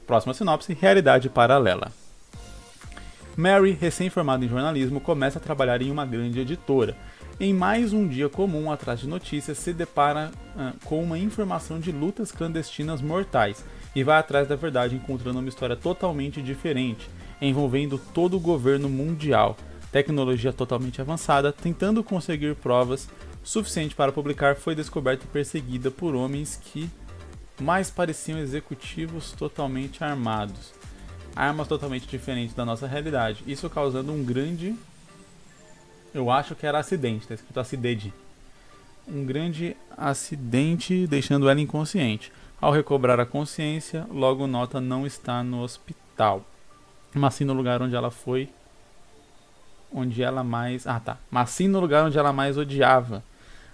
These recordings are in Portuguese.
Próxima sinopse, realidade paralela. Mary, recém-formada em jornalismo, começa a trabalhar em uma grande editora. Em mais um dia comum atrás de notícias, se depara com uma informação de lutas clandestinas mortais e vai atrás da verdade encontrando uma história totalmente diferente, envolvendo todo o governo mundial, tecnologia totalmente avançada, tentando conseguir provas suficiente para publicar, foi descoberta e perseguida por homens que mais pareciam executivos totalmente armados. Armas totalmente diferentes da nossa realidade. Isso causando um grande... Eu acho que era acidente, tá escrito acidente. Um grande acidente deixando ela inconsciente. Ao recobrar a consciência, logo nota não estar no hospital. Mas sim no lugar onde ela foi... Mas sim no lugar onde ela mais odiava.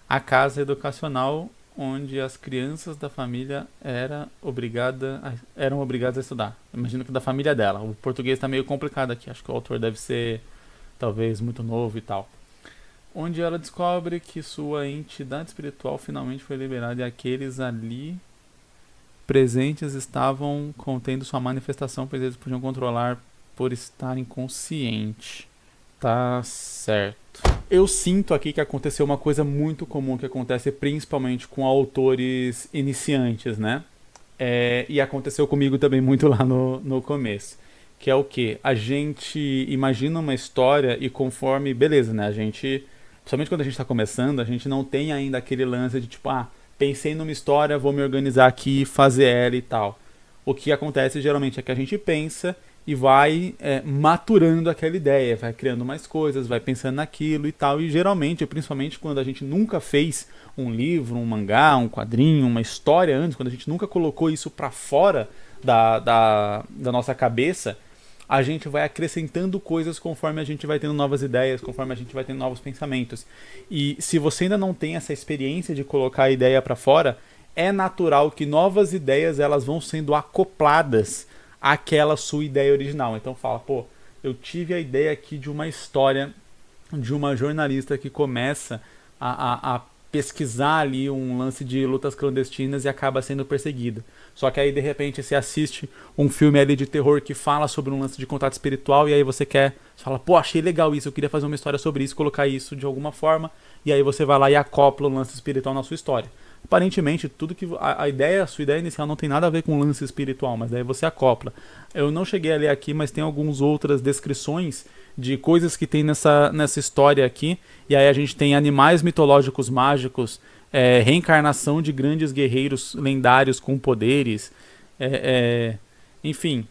A casa educacional onde as crianças da família eram obrigadas a estudar. Imagino que da família dela. O português está meio complicado aqui. Acho que o autor deve ser talvez muito novo e tal. Onde ela descobre que sua entidade espiritual finalmente foi liberada e aqueles ali presentes estavam contendo sua manifestação, pois eles podiam controlar por estarem conscientes. Tá certo. Eu sinto aqui que aconteceu uma coisa muito comum que acontece principalmente com autores iniciantes, né? E aconteceu comigo também muito lá no começo. Que é o quê? A gente imagina uma história e conforme... Beleza, né? A gente... Principalmente quando a gente tá começando, a gente não tem ainda aquele lance de tipo... pensei numa história, vou me organizar aqui, fazer ela e tal. O que acontece geralmente é que a gente pensa e vai maturando aquela ideia, vai criando mais coisas, vai pensando naquilo e tal. E geralmente, principalmente quando a gente nunca fez um livro, um mangá, um quadrinho, uma história antes, quando a gente nunca colocou isso pra fora da nossa cabeça, a gente vai acrescentando coisas conforme a gente vai tendo novas ideias, conforme a gente vai tendo novos pensamentos. E se você ainda não tem essa experiência de colocar a ideia pra fora, é natural que novas ideias elas vão sendo acopladas àquela sua ideia original. Então fala, pô, eu tive a ideia aqui de uma história de uma jornalista que começa a pesquisar ali um lance de lutas clandestinas e acaba sendo perseguida. Só que aí de repente você assiste um filme ali de terror que fala sobre um lance de contato espiritual e aí você fala, pô, achei legal isso, eu queria fazer uma história sobre isso, colocar isso de alguma forma, e aí você vai lá e acopla o lance espiritual na sua história. Aparentemente, tudo que a sua ideia inicial não tem nada a ver com o lance espiritual, mas daí você acopla. Eu não cheguei a ler aqui, mas tem algumas outras descrições de coisas que tem nessa história aqui. E aí a gente tem animais mitológicos mágicos, reencarnação de grandes guerreiros lendários com poderes, enfim,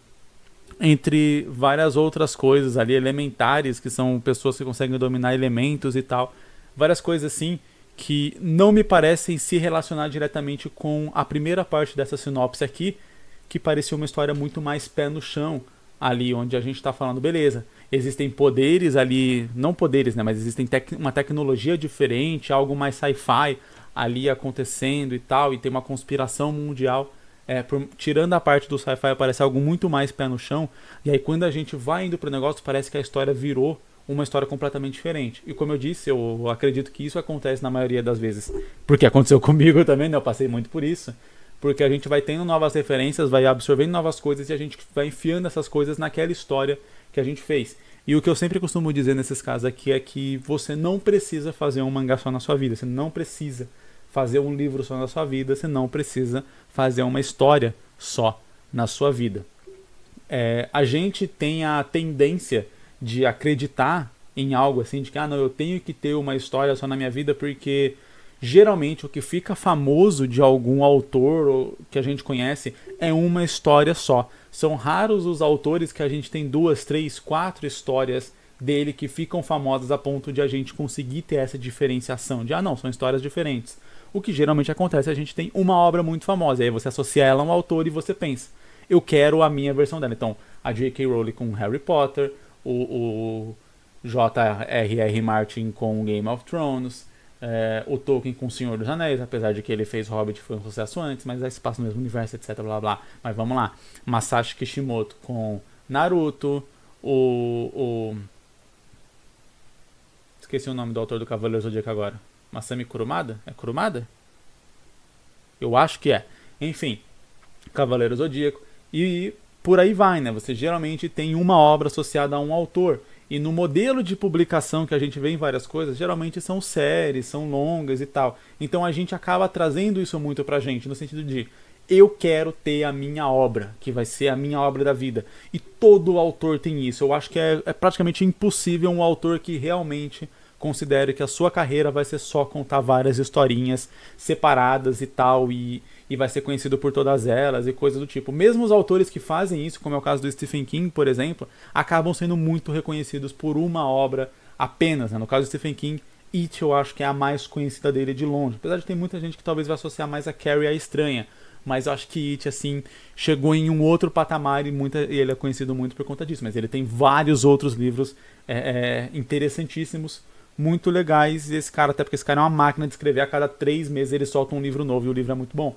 entre várias outras coisas ali, elementares, que são pessoas que conseguem dominar elementos e tal. Várias coisas assim que não me parecem se relacionar diretamente com a primeira parte dessa sinopse aqui, que parecia uma história muito mais pé no chão, ali onde a gente está falando, beleza, existem poderes ali, não poderes, né, mas existem uma tecnologia diferente, algo mais sci-fi ali acontecendo e tal, e tem uma conspiração mundial. Tirando a parte do sci-fi, parece algo muito mais pé no chão, e aí quando a gente vai indo pro negócio, parece que a história virou uma história completamente diferente. E como eu disse, eu acredito que isso acontece na maioria das vezes. Porque aconteceu comigo também, né? Eu passei muito por isso. Porque a gente vai tendo novas referências, vai absorvendo novas coisas e a gente vai enfiando essas coisas naquela história que a gente fez. E o que eu sempre costumo dizer nesses casos aqui é que você não precisa fazer um mangá só na sua vida. Você não precisa fazer um livro só na sua vida. Você não precisa fazer uma história só na sua vida. A gente tem a tendência de acreditar em algo assim, de que não, eu tenho que ter uma história só na minha vida, porque geralmente o que fica famoso de algum autor que a gente conhece é uma história só. São raros os autores que a gente tem 2, 3, 4 histórias dele que ficam famosas a ponto de a gente conseguir ter essa diferenciação de, não, são histórias diferentes. O que geralmente acontece é a gente tem uma obra muito famosa, e aí você associa ela a um autor e você pensa, eu quero a minha versão dela. Então, a J.K. Rowling com Harry Potter, o J.R.R. Martin com Game of Thrones, o Tolkien com O Senhor dos Anéis, apesar de que ele fez Hobbit, foi um sucesso antes, mas aí se passa no mesmo universo, etc, blá blá. Mas vamos lá, Masashi Kishimoto com Naruto, esqueci o nome do autor do Cavaleiro Zodíaco agora, Masami Kurumada? É Kurumada? Eu acho que é. Enfim, Cavaleiro Zodíaco. E por aí vai, né? Você geralmente tem uma obra associada a um autor. E no modelo de publicação que a gente vê em várias coisas, geralmente são séries, são longas e tal. Então a gente acaba trazendo isso muito pra gente, no sentido de eu quero ter a minha obra, que vai ser a minha obra da vida. E todo autor tem isso. Eu acho que é praticamente impossível um autor que realmente considere que a sua carreira vai ser só contar várias historinhas separadas e tal, e vai ser conhecido por todas elas e coisas do tipo. Mesmo os autores que fazem isso, como é o caso do Stephen King, por exemplo, acabam sendo muito reconhecidos por uma obra apenas, né? No caso do Stephen King, It eu acho que é a mais conhecida dele de longe. Apesar de ter muita gente que talvez vai associar mais a Carrie a Estranha, mas eu acho que It, assim, chegou em um outro patamar e ele é conhecido muito por conta disso. Mas ele tem vários outros livros interessantíssimos, muito legais. E esse cara, até porque esse cara é uma máquina de escrever, a cada 3 meses ele solta um livro novo e o livro é muito bom.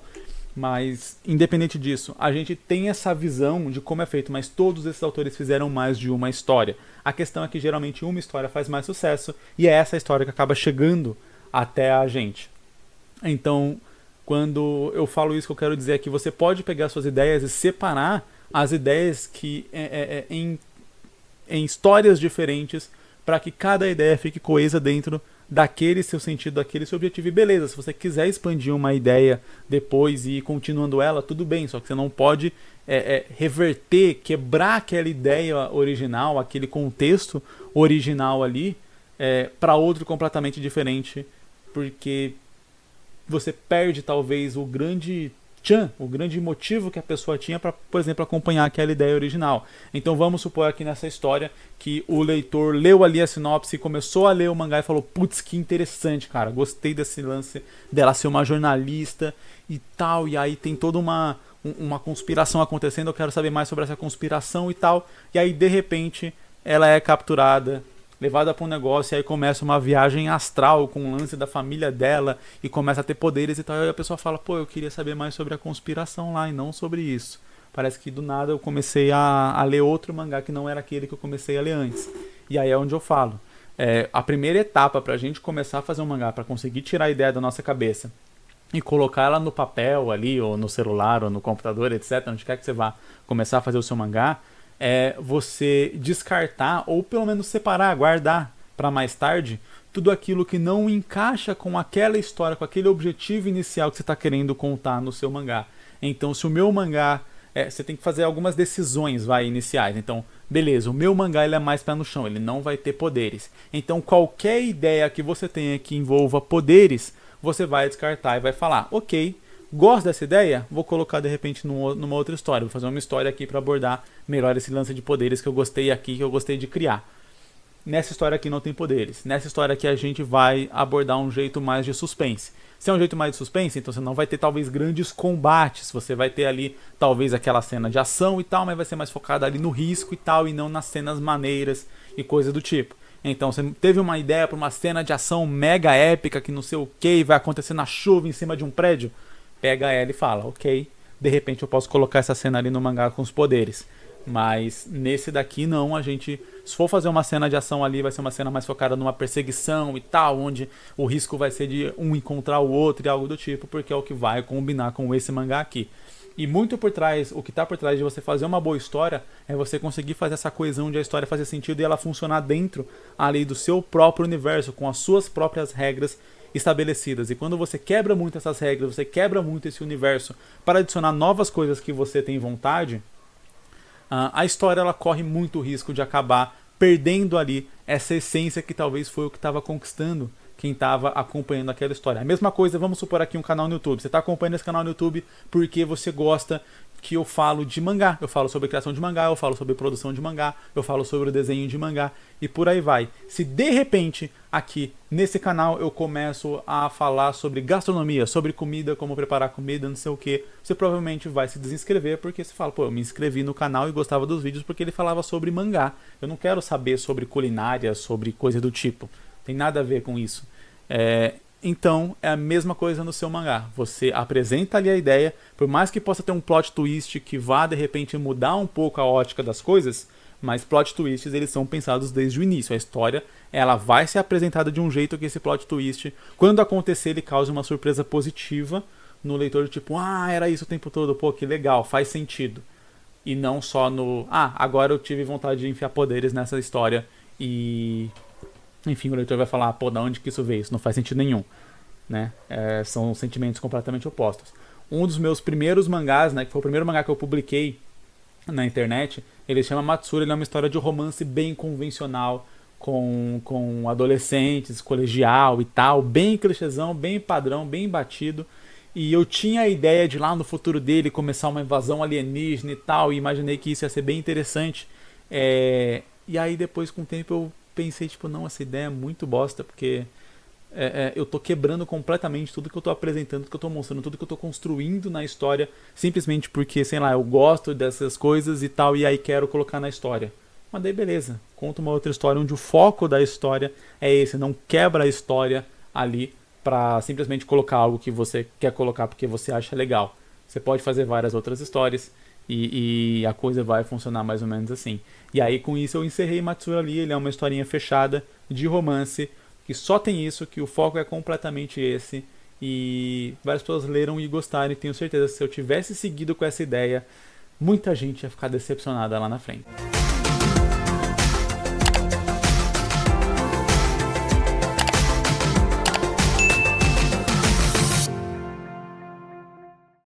Mas, independente disso, a gente tem essa visão de como é feito, mas todos esses autores fizeram mais de uma história. A questão é que geralmente uma história faz mais sucesso e é essa história que acaba chegando até a gente. Então, quando eu falo isso, que eu quero dizer é que você pode pegar suas ideias e separar as ideias que em histórias diferentes para que cada ideia fique coesa dentro daquele seu sentido, daquele seu objetivo. E beleza, se você quiser expandir uma ideia depois e ir continuando ela, tudo bem, só que você não pode reverter, quebrar aquela ideia original, aquele contexto original ali, para outro completamente diferente, porque você perde talvez o grande motivo que a pessoa tinha para, por exemplo, acompanhar aquela ideia original. Então vamos supor aqui nessa história que o leitor leu ali a sinopse, começou a ler o mangá e falou: putz, que interessante, cara, gostei desse lance dela ser uma jornalista e tal, e aí tem toda uma conspiração acontecendo, eu quero saber mais sobre essa conspiração e tal, e aí de repente ela é capturada, levada para um negócio, e aí começa uma viagem astral com o lance da família dela e começa a ter poderes e tal, e a pessoa fala: pô, eu queria saber mais sobre a conspiração lá e não sobre isso. Parece que do nada eu comecei a ler outro mangá que não era aquele que eu comecei a ler antes. E aí é onde eu falo. A primeira etapa pra gente começar a fazer um mangá, pra conseguir tirar a ideia da nossa cabeça e colocar ela no papel ali, ou no celular, ou no computador, etc., onde quer que você vá começar a fazer o seu mangá, você descartar, ou pelo menos separar, guardar para mais tarde, tudo aquilo que não encaixa com aquela história, com aquele objetivo inicial que você está querendo contar no seu mangá. Então, se o meu mangá, você tem que fazer algumas decisões iniciais. Então, beleza, o meu mangá ele é mais pé no chão, ele não vai ter poderes. Então, qualquer ideia que você tenha que envolva poderes, você vai descartar e vai falar: ok, gosto dessa ideia, vou colocar de repente numa outra história, vou fazer uma história aqui para abordar melhor esse lance de poderes que eu gostei aqui, que eu gostei de criar. Nessa história aqui não tem poderes. Nessa história aqui a gente vai abordar um jeito mais de suspense. Se é um jeito mais de suspense, então você não vai ter talvez grandes combates, você vai ter ali talvez aquela cena de ação e tal, mas vai ser mais focada ali no risco e tal, e não nas cenas maneiras e coisa do tipo. Então você teve uma ideia para uma cena de ação mega épica que não sei o que, vai acontecer na chuva em cima de um prédio, pega ela e fala: ok, de repente eu posso colocar essa cena ali no mangá com os poderes. Mas nesse daqui não, se for fazer uma cena de ação ali, vai ser uma cena mais focada numa perseguição e tal, onde o risco vai ser de um encontrar o outro e algo do tipo, porque é o que vai combinar com esse mangá aqui. E muito por trás, o que está por trás de você fazer uma boa história é você conseguir fazer essa coesão de a história fazer sentido e ela funcionar dentro ali do seu próprio universo, com as suas próprias regras estabelecidas. E quando você quebra muito essas regras, você quebra muito esse universo para adicionar novas coisas que você tem vontade, a história ela corre muito risco de acabar perdendo ali essa essência que talvez foi o que estava conquistando quem estava acompanhando aquela história. A mesma coisa, vamos supor aqui um canal no YouTube. Você está acompanhando esse canal no YouTube porque você gosta que eu falo de mangá. Eu falo sobre criação de mangá, eu falo sobre produção de mangá, eu falo sobre o desenho de mangá e por aí vai. Se de repente aqui nesse canal eu começo a falar sobre gastronomia, sobre comida, como preparar comida, não sei o que, você provavelmente vai se desinscrever porque você fala: pô, eu me inscrevi no canal e gostava dos vídeos porque ele falava sobre mangá. Eu não quero saber sobre culinária, sobre coisa do tipo. Tem nada a ver com isso. Então, é a mesma coisa no seu mangá. Você apresenta ali a ideia, por mais que possa ter um plot twist que vá, de repente, mudar um pouco a ótica das coisas, mas plot twists, eles são pensados desde o início. A história, ela vai ser apresentada de um jeito que esse plot twist, quando acontecer, ele cause uma surpresa positiva no leitor, tipo: ah, era isso o tempo todo, pô, que legal, faz sentido. e não só no, agora eu tive vontade de enfiar poderes nessa história e, enfim, o leitor vai falar, pô, da onde que isso veio? Isso não faz sentido nenhum, né? São sentimentos completamente opostos. Um dos meus primeiros mangás, né, que foi o primeiro mangá que eu publiquei na internet, ele se chama Matsuri, ele é uma história de romance bem convencional, com adolescentes, colegial e tal, bem clichêzão, bem padrão, bem batido. E eu tinha a ideia de lá no futuro dele começar uma invasão alienígena e tal, e imaginei que isso ia ser bem interessante. E aí depois com o tempo eu pensei, tipo, não, essa ideia é muito bosta, porque eu tô quebrando completamente tudo que eu tô apresentando, tudo que eu tô mostrando, tudo que eu tô construindo na história, simplesmente porque, sei lá, eu gosto dessas coisas e tal, e aí quero colocar na história. Mas daí beleza, conta uma outra história onde o foco da história é esse, não quebra a história ali pra simplesmente colocar algo que você quer colocar porque você acha legal. Você pode fazer várias outras histórias e a coisa vai funcionar mais ou menos assim. E aí com isso eu encerrei Matsuri ali, ele é uma historinha fechada de romance que só tem isso, que o foco é completamente esse. E várias pessoas leram e gostaram, e tenho certeza que se eu tivesse seguido com essa ideia, muita gente ia ficar decepcionada lá na frente.